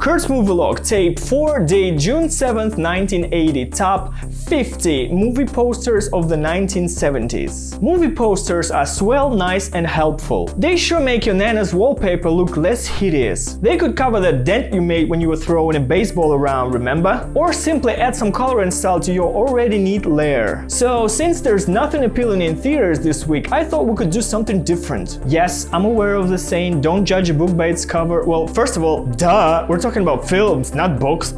Kurt's Movielog, tape 4, date June 7th, 1980, top 50 movie posters of the 1970s. Movie posters are swell, nice and helpful. They sure make your Nana's wallpaper look less hideous. They could cover the dent you made when you were throwing a baseball around, remember? Or simply add some color and style to your already neat lair. So, since there's nothing appealing in theaters this week, I thought we could do something different. Yes, I'm aware of the saying, don't judge a book by its cover. Well, first of all, duh, we're talking about films, not books.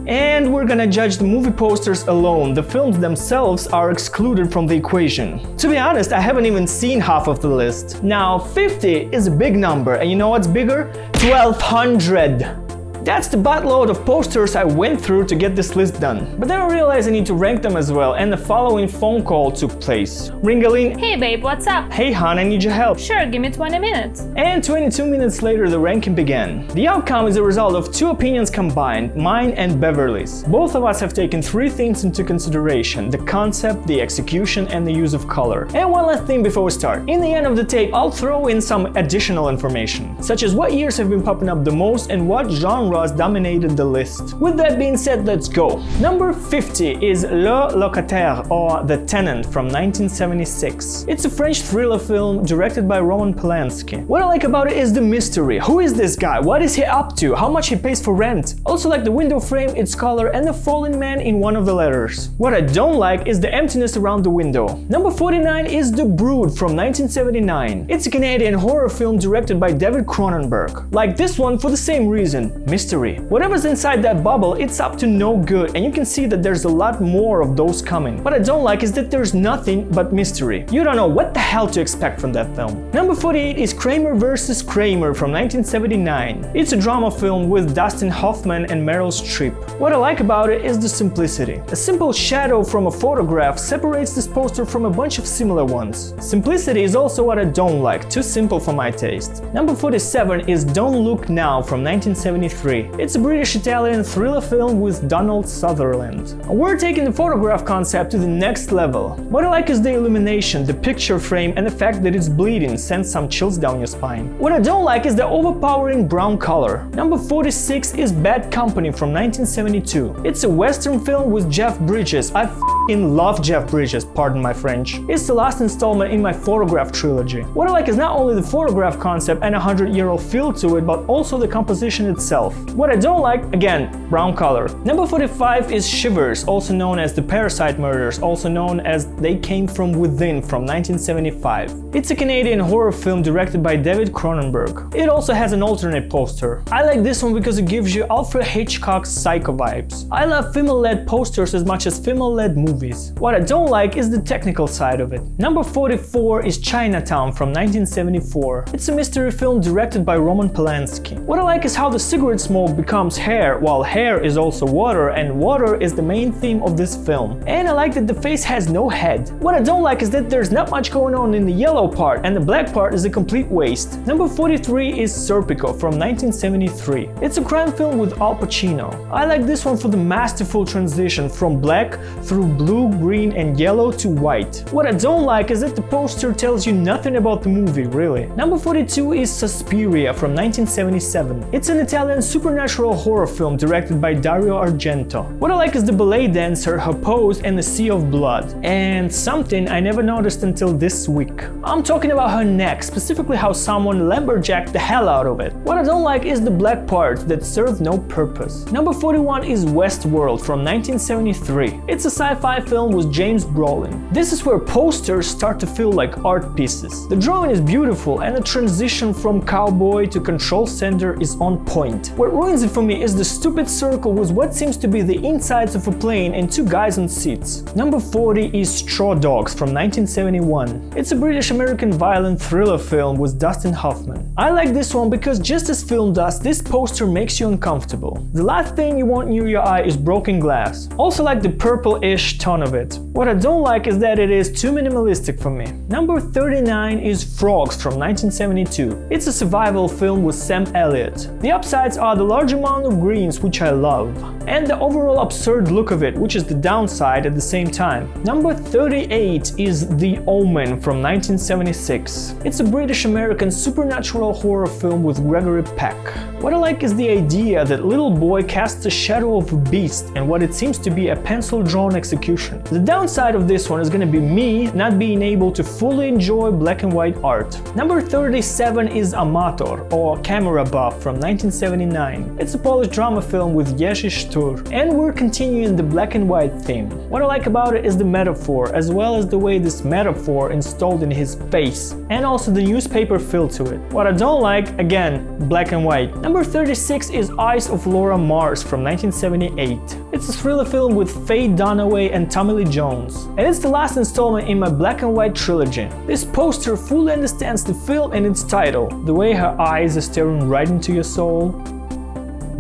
And we're gonna judge the movie posters alone. The films themselves are excluded from the equation. To be honest, I haven't even seen half of the list. Now, 50 is a big number, and you know what's bigger? 1200! That's the buttload of posters I went through to get this list done. But then I realized I need to rank them as well, and the following phone call took place. Ring-a-ling. Hey babe, what's up? Hey hon, I need your help. Sure, give me 20 minutes. And 22 minutes later, the ranking began. The outcome is a result of two opinions combined, mine and Beverly's. Both of us have taken three things into consideration: the concept, the execution, and the use of color. And one last thing before we start. In the end of the tape, I'll throw in some additional information, such as what years have been popping up the most and what genre dominated the list. With that being said, let's go. Number 50 is Le Locataire, or The Tenant, from 1976. It's a French thriller film directed by Roman Polanski. What I like about it is the mystery. Who is this guy? What is he up to? How much he pays for rent? Also like the window frame, its color, and the fallen man in one of the letters. What I don't like is the emptiness around the window. Number 49 is The Brood from 1979. It's a Canadian horror film directed by David Cronenberg. Like this one for the same reason, mystery. Whatever's inside that bubble, it's up to no good, and you can see that there's a lot more of those coming. What I don't like is that there's nothing but mystery. You don't know what the hell to expect from that film. Number 48 is Kramer vs. Kramer from 1979. It's a drama film with Dustin Hoffman and Meryl Streep. What I like about it is the simplicity. A simple shadow from a photograph separates this poster from a bunch of similar ones. Simplicity is also what I don't like, too simple for my taste. Number 47 is Don't Look Now from 1973. It's a British-Italian thriller film with Donald Sutherland. We're taking the photograph concept to the next level. What I like is the illumination, the picture frame, and the fact that it's bleeding sends some chills down your spine. What I don't like is the overpowering brown color. Number 46 is Bad Company from 1972. It's a Western film with Jeff Bridges. I f***ing love Jeff Bridges, pardon my French. It's the last installment in my photograph trilogy. What I like is not only the photograph concept and a 100-year-old feel to it, but also the composition itself. What I don't like, again, brown color. Number 45 is Shivers, also known as The Parasite Murders, also known as They Came From Within from 1975. It's a Canadian horror film directed by David Cronenberg. It also has an alternate poster. I like this one because it gives you Alfred Hitchcock's Psycho vibes. I love female-led posters as much as female-led movies. What I don't like is the technical side of it. Number 44 is Chinatown from 1974. It's a mystery film directed by Roman Polanski. What I like is how the cigarette smoke becomes hair, while hair is also water, and water is the main theme of this film. And I like that the face has no head. What I don't like is that there's not much going on in the yellow part, and the black part is a complete waste. Number 43 is Serpico from 1973. It's a crime film with Al Pacino. I like this one for the masterful transition from black through blue, green, and yellow to white. What I don't like is that the poster tells you nothing about the movie, really. Number 42 is Suspiria from 1977. It's an Italian supernatural horror film directed by Dario Argento. What I like is the ballet dancer, her pose, and the sea of blood. And something I never noticed until this week. I'm talking about her neck, specifically how someone lumberjacked the hell out of it. What I don't like is the black parts that serve no purpose. Number 41 is Westworld from 1973. It's a sci-fi film with James Brolin. This is where posters start to feel like art pieces. The drawing is beautiful, and the transition from cowboy to control center is on point. What ruins it for me is the stupid circle with what seems to be the insides of a plane and two guys on seats. Number 40 is Straw Dogs from 1971. It's a British-American violent thriller film with Dustin Hoffman. I like this one because just as film does, this poster makes you uncomfortable. The last thing you want near your eye is broken glass. Also like the purple-ish tone of it. What I don't like is that it is too minimalistic for me. Number 39 is Frogs from 1972. It's a survival film with Sam Elliott. The upsides are about the large amount of greens, which I love, and the overall absurd look of it, which is the downside at the same time. Number 38 is The Omen from 1976. It's a British-American supernatural horror film with Gregory Peck. What I like is the idea that little boy casts a shadow of a beast and what it seems to be a pencil-drawn execution. The downside of this one is gonna be me not being able to fully enjoy black and white art. Number 37 is Amator, or Camera Buff from 1979. It's a Polish drama film with Jerzy Sztur, and we're continuing the black and white theme. What I like about it is the metaphor, as well as the way this metaphor installed in his face, and also the newspaper feel to it. What I don't like, again, black and white. Number 36 is Eyes of Laura Mars from 1978. It's a thriller film with Faye Dunaway and Tommy Lee Jones, and it's the last installment in my black and white trilogy. This poster fully understands the film and its title, the way her eyes are staring right into your soul.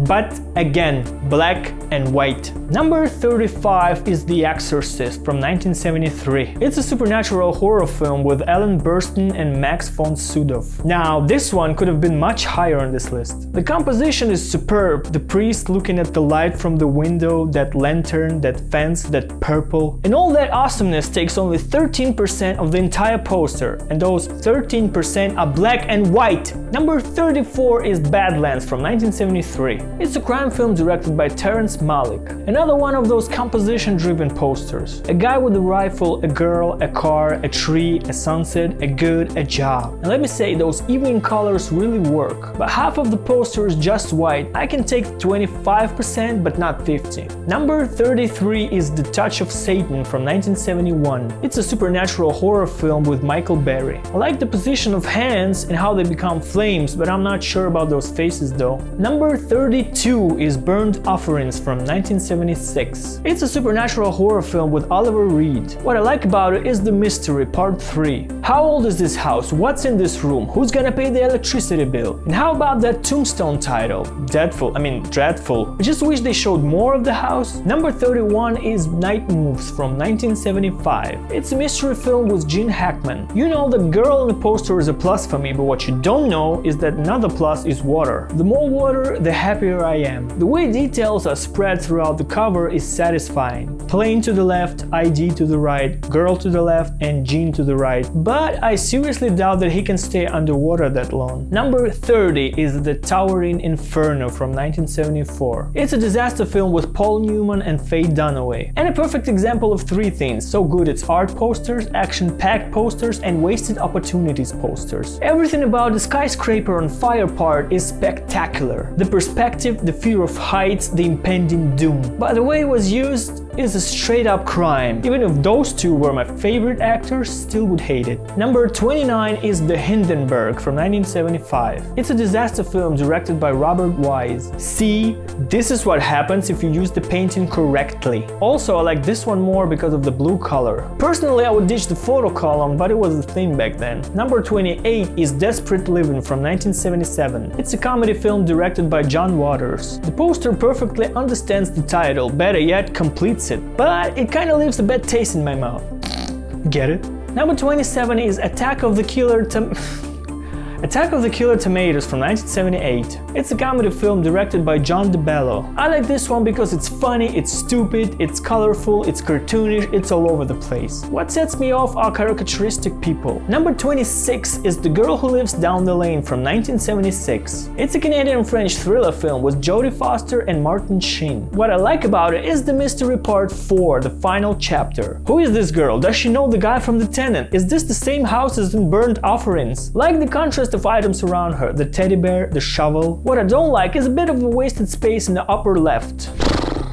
But again, black and white. Number 35 is The Exorcist from 1973. It's a supernatural horror film with Ellen Burstyn and Max von Sydow. Now, this one could have been much higher on this list. The composition is superb. The priest looking at the light from the window, that lantern, that fence, that purple. And all that awesomeness takes only 13% of the entire poster, and those 13% are black and white. Number 34 is Badlands from 1973. It's a crime film directed by Terrence Malick. Another one of those composition-driven posters. A guy with a rifle, a girl, a car, a tree, a sunset, a good, a job. And let me say, those evening colors really work. But half of the poster is just white. I can take 25% but not 50%. Number 33 is The Touch of Satan from 1971. It's a supernatural horror film with Michael Berry. I like the position of hands and how they become flames, but I'm not sure about those faces though. Number 32 is Burned Offerings from 1976. It's a supernatural horror film with Oliver Reed. What I like about it is the mystery, part 3. How old is this house? What's in this room? Who's gonna pay the electricity bill? And how about that Tombstone title? Dreadful. I just wish they showed more of the house. Number 31 is Night Moves from 1975. It's a mystery film with Gene Hackman. You know, the girl in the poster is a plus for me, but what you don't know is that another plus is water. The more water, the happier I am. The way details are spread throughout the cover is satisfying. Plane to the left, ID to the right, girl to the left, and Gene to the right. But I seriously doubt that he can stay underwater that long. Number 30 is The Towering Inferno from 1974. It's a disaster film with Paul Newman and Faye Dunaway. And a perfect example of three things. So good it's art posters, action-packed posters, and wasted opportunities posters. Everything about the skyscraper on fire part is spectacular. The perspective, the fear of heights, the impending doom. But the way it was used is a straight-up crime. Even if those two were my favorite actors, still would hate it. Number 29 is The Hindenburg from 1975. It's a disaster film directed by Robert Wise. See, this is what happens if you use the painting correctly. Also, I like this one more because of the blue color. Personally, I would ditch the photo column, but it was the thing back then. Number 28 is Desperate Living from 1977. It's a comedy film directed by John Waters. The poster perfectly understands the title, better yet, completes it, but it kinda leaves a bad taste in my mouth. Get it? Number 27 is Attack of the Killer Tomatoes from 1978. It's a comedy film directed by John DeBello. I like this one because it's funny, it's stupid, it's colorful, it's cartoonish, it's all over the place. What sets me off are caricaturistic people. Number 26 is The Girl Who Lives Down the Lane from 1976. It's a Canadian-French thriller film with Jodie Foster and Martin Sheen. What I like about it is the mystery part 4, the final chapter. Who is this girl? Does she know the guy from The Tenant? Is this the same house as in Burned Offerings? Like the contrast of items around her, the teddy bear, the shovel. What I don't like is a bit of a wasted space in the upper left.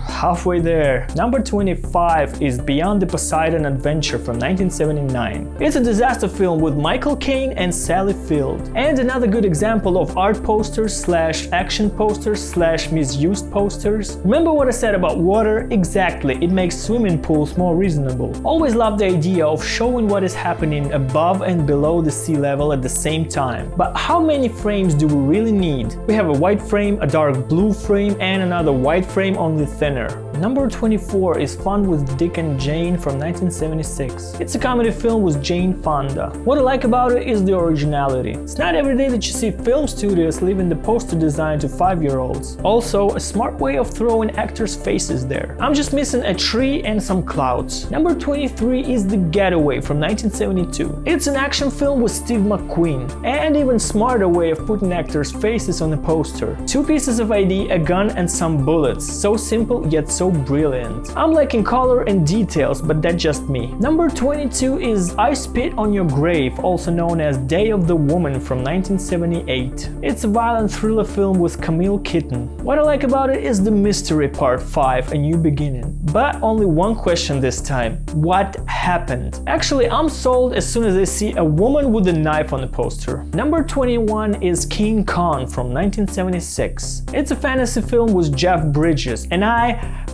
Halfway there. Number 25 is Beyond the Poseidon Adventure from 1979. It's a disaster film with Michael Caine and Sally Field. And another good example of art posters slash action posters slash misused posters. Remember what I said about water? Exactly, it makes swimming pools more reasonable. Always love the idea of showing what is happening above and below the sea level at the same time. But how many frames do we really need? We have a white frame, a dark blue frame, and another white frame only thinner. there. Number 24 is Fun with Dick and Jane from 1976. It's a comedy film with Jane Fonda. What I like about it is the originality. It's not every day that you see film studios leaving the poster design to 5-year-olds. Also, a smart way of throwing actors' faces there. I'm just missing a tree and some clouds. Number 23 is The Getaway from 1972. It's an action film with Steve McQueen, and even smarter way of putting actors' faces on the poster. 2 pieces of ID, a gun and some bullets. So simple yet so brilliant. I'm liking color and details, but that's just me. Number 22 is I Spit on Your Grave, also known as Day of the Woman from 1978. It's a violent thriller film with Camille Kitten. What I like about it is the mystery part 5, A New Beginning. But only one question this time. What happened? Actually, I'm sold as soon as I see a woman with a knife on the poster. Number 21 is King Kong from 1976. It's a fantasy film with Jeff Bridges, and I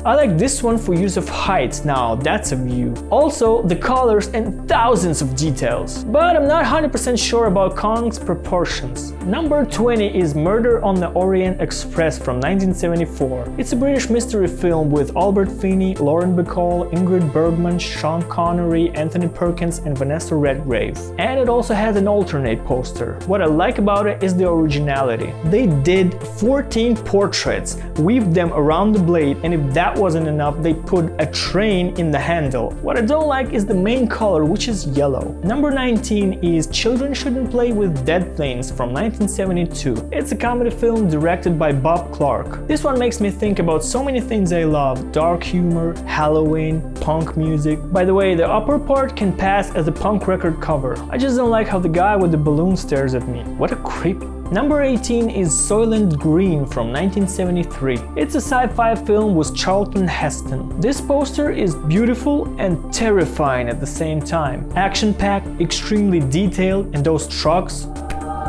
like this one for use of height. Now that's a view. Also, the colors and thousands of details. But I'm not 100% sure about Kong's proportions. Number 20 is Murder on the Orient Express from 1974. It's a British mystery film with Albert Finney, Lauren Bacall, Ingrid Bergman, Sean Connery, Anthony Perkins, and Vanessa Redgrave. And it also has an alternate poster. What I like about it is the originality. They did 14 portraits, weaved them around the blade, and if that wasn't enough, they put a train in the handle. What I don't like is the main color, which is yellow. Number 19 is Children Shouldn't Play with Dead Things from 1972. It's a comedy film directed by Bob Clark. This one makes me think about so many things I love: dark humor, Halloween, punk music. By the way, the upper part can pass as a punk record cover. I just don't like how the guy with the balloon stares at me. What a creep. Number 18 is Soylent Green from 1973. It's a sci-fi film with Charlton Heston. This poster is beautiful and terrifying at the same time. Action-packed, extremely detailed, and those trucks.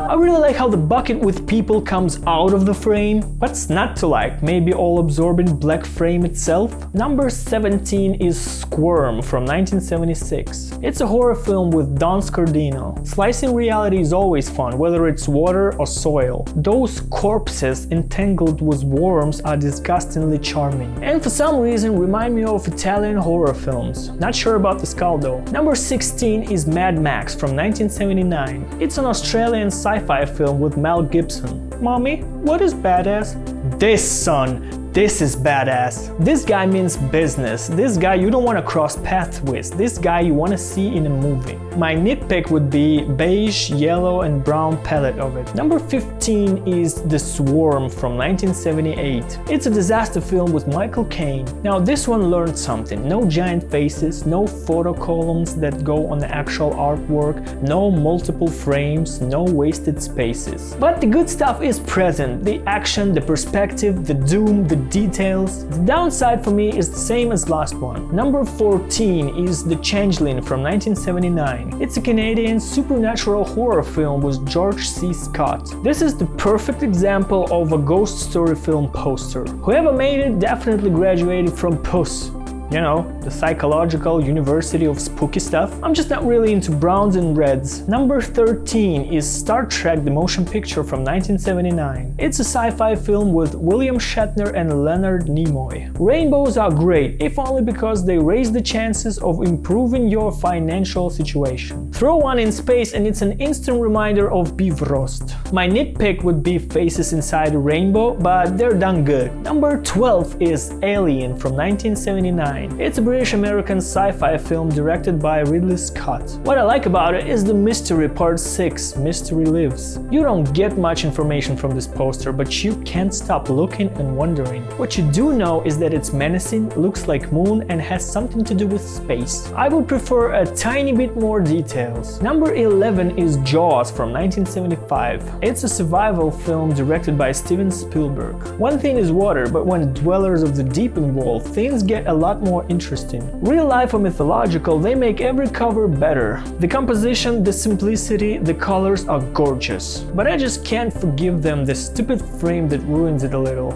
I really like how the bucket with people comes out of the frame. What's not to like? Maybe all-absorbing black frame itself? Number 17 is Squirm from 1976. It's a horror film with Don Scardino. Slicing reality is always fun, whether it's water or soil. Those corpses entangled with worms are disgustingly charming, and for some reason remind me of Italian horror films. Not sure about the skull though. Number 16 is Mad Max from 1979. It's an Australian sci-fi film with Mel Gibson. Mommy, what is badass? This, son. This is badass. This guy means business. This guy you don't want to cross paths with. This guy you want to see in a movie. My nitpick would be beige, yellow, and brown palette of it. Number 15 is The Swarm from 1978. It's a disaster film with Michael Caine. Now this one learned something. No giant faces, no photo columns that go on the actual artwork, no multiple frames, no wasted spaces. But the good stuff is present. The action, the perspective, the doom, the details. The downside for me is the same as last one. Number 14 is The Changeling from 1979. It's a Canadian supernatural horror film with George C. Scott. This is the perfect example of a ghost story film poster. Whoever made it definitely graduated from Puss. You know, the psychological university of spooky stuff. I'm just not really into browns and reds. Number 13 is Star Trek The Motion Picture from 1979. It's a sci-fi film with William Shatner and Leonard Nimoy. Rainbows are great, if only because they raise the chances of improving your financial situation. Throw one in space and it's an instant reminder of Bifrost. My nitpick would be faces inside a rainbow, but they're done good. Number 12 is Alien from 1979. It's a British-American sci-fi film directed by Ridley Scott. What I like about it is the mystery part 6, Mystery Lives. You don't get much information from this poster, but you can't stop looking and wondering. What you do know is that it's menacing, looks like moon, and has something to do with space. I would prefer a tiny bit more details. Number 11 is Jaws from 1975. It's a survival film directed by Steven Spielberg. One thing is water, but when dwellers of the deep involved, things get a lot more interesting. Real life or mythological, they make every cover better. The composition, the simplicity, the colors are gorgeous. But I just can't forgive them the stupid frame that ruins it a little.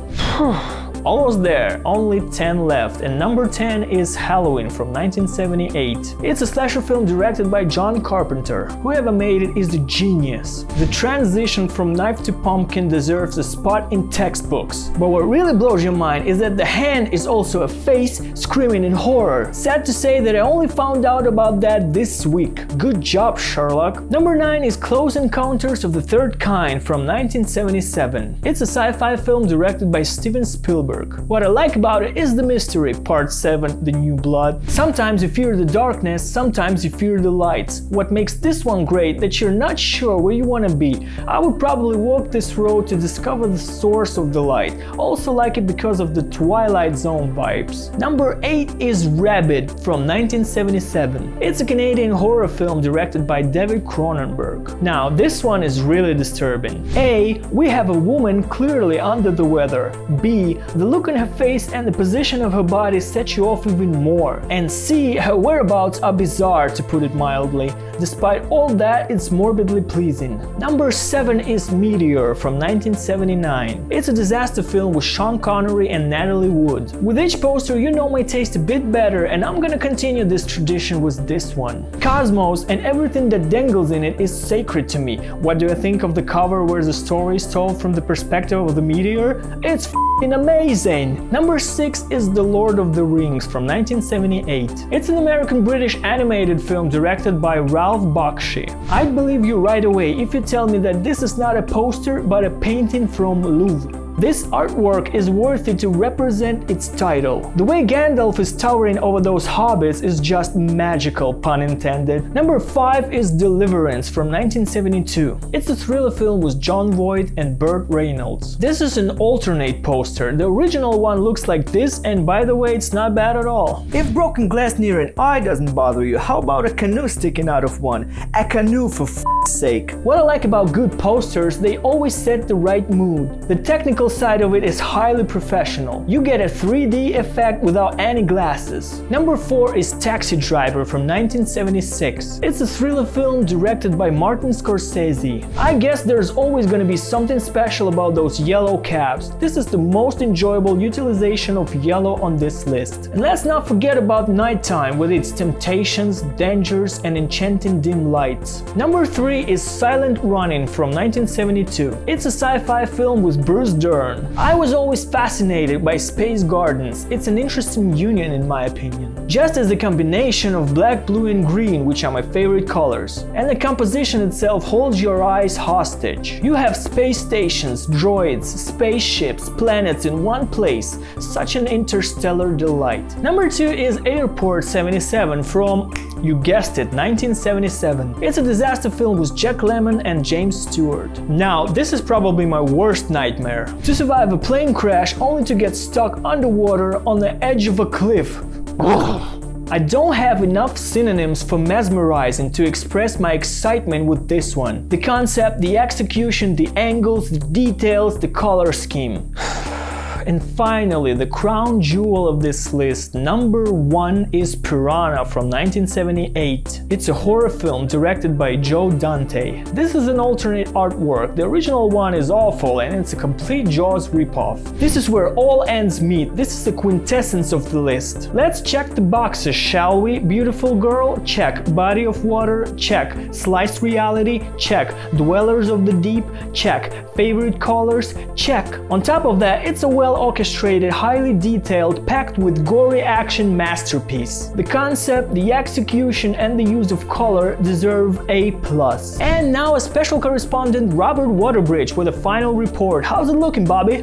Almost there, only 10 left, and number 10 is Halloween from 1978. It's a slasher film directed by John Carpenter. Whoever made it is a genius. The transition from knife to pumpkin deserves a spot in textbooks. But what really blows your mind is that the hand is also a face screaming in horror. Sad to say that I only found out about that this week. Good job, Sherlock. Number 9 is Close Encounters of the Third Kind from 1977. It's a sci-fi film directed by Steven Spielberg. What I like about it is the mystery, part 7, The New Blood. Sometimes you fear the darkness, sometimes you fear the lights. What makes this one great that you're not sure where you want to be. I would probably walk this road to discover the source of the light. Also like it because of the Twilight Zone vibes. Number 8 is Rabid from 1977. It's a Canadian horror film directed by David Cronenberg. Now, this one is really disturbing. A. We have a woman clearly under the weather. B. The look on her face and the position of her body set you off even more. And C. Her whereabouts are bizarre, to put it mildly. Despite all that, it's morbidly pleasing. Number 7 is Meteor from 1979. It's a disaster film with Sean Connery and Natalie Wood. With each poster, you know my taste a bit better, and I'm gonna continue this tradition with this one. Cosmos and everything that dangles in it is sacred to me. What do you think of the cover where the story is told from the perspective of the meteor? It's amazing! Number 6 is The Lord of the Rings from 1978. It's an American-British animated film directed by Ralph Bakshi. I'd believe you right away if you tell me that this is not a poster but a painting from Louvre. This artwork is worthy to represent its title. The way Gandalf is towering over those hobbits is just magical, pun intended. Number 5 is Deliverance from 1972. It's a thriller film with Jon Voight and Burt Reynolds. This is an alternate poster. The original one looks like this, and by the way, it's not bad at all. If broken glass near an eye doesn't bother you, how about a canoe sticking out of one? A canoe, for f***'s sake. What I like about good posters, they always set the right mood. The technical side of it is highly professional. You get a 3D effect without any glasses. Number 4 is Taxi Driver from 1976. It's a thriller film directed by Martin Scorsese. I guess there's always gonna be something special about those yellow cabs. This is the most enjoyable utilization of yellow on this list. And let's not forget about nighttime with its temptations, dangers, and enchanting dim lights. Number 3 is Silent Running from 1972. It's a sci-fi film with Bruce Dern. I was always fascinated by Space Gardens. It's an interesting union in my opinion. Just as the combination of black, blue and green, which are my favorite colors, and the composition itself holds your eyes hostage. You have space stations, droids, spaceships, planets in one place. Such an interstellar delight. Number 2 is Airport 77 from, you guessed it, 1977. It's a disaster film with Jack Lemmon and James Stewart. Now, this is probably my worst nightmare. To survive a plane crash only to get stuck underwater on the edge of a cliff. I don't have enough synonyms for mesmerizing to express my excitement with this one. The concept, the execution, the angles, the details, the color scheme. And finally, the crown jewel of this list, number 1 is Piranha from 1978. It's a horror film directed by Joe Dante. This is an alternate artwork. The original one is awful and it's a complete Jaws ripoff. This is where all ends meet. This is the quintessence of the list. Let's check the boxes, shall we? Beautiful Girl? Check. Body of Water? Check. Sliced Reality? Check. Dwellers of the Deep? Check. Favorite colors? Check. On top of that, it's a well-orchestrated, highly detailed, packed with gory action masterpiece. The concept, the execution, and the use of color deserve A+. And now a special correspondent, Robert Waterbridge, with a final report. How's it looking, Bobby?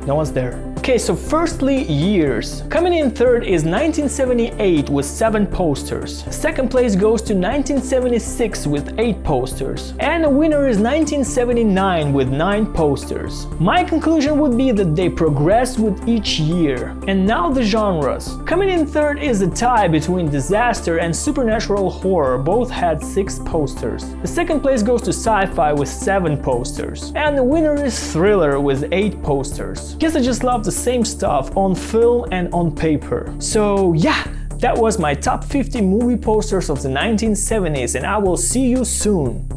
No one's there. Okay, so firstly, years. Coming in third is 1978 with 7 posters. Second place goes to 1976 with 8 posters. And the winner is 1979 with 9 posters. My conclusion would be that they progress with each year. And now the genres. Coming in third is a tie between disaster and supernatural horror. Both had 6 posters. The second place goes to sci-fi with 7 posters. And the winner is thriller with 8 posters. Guess I just love the same stuff on film and on paper. So yeah, that was my top 50 movie posters of the 1970s, and I will see you soon.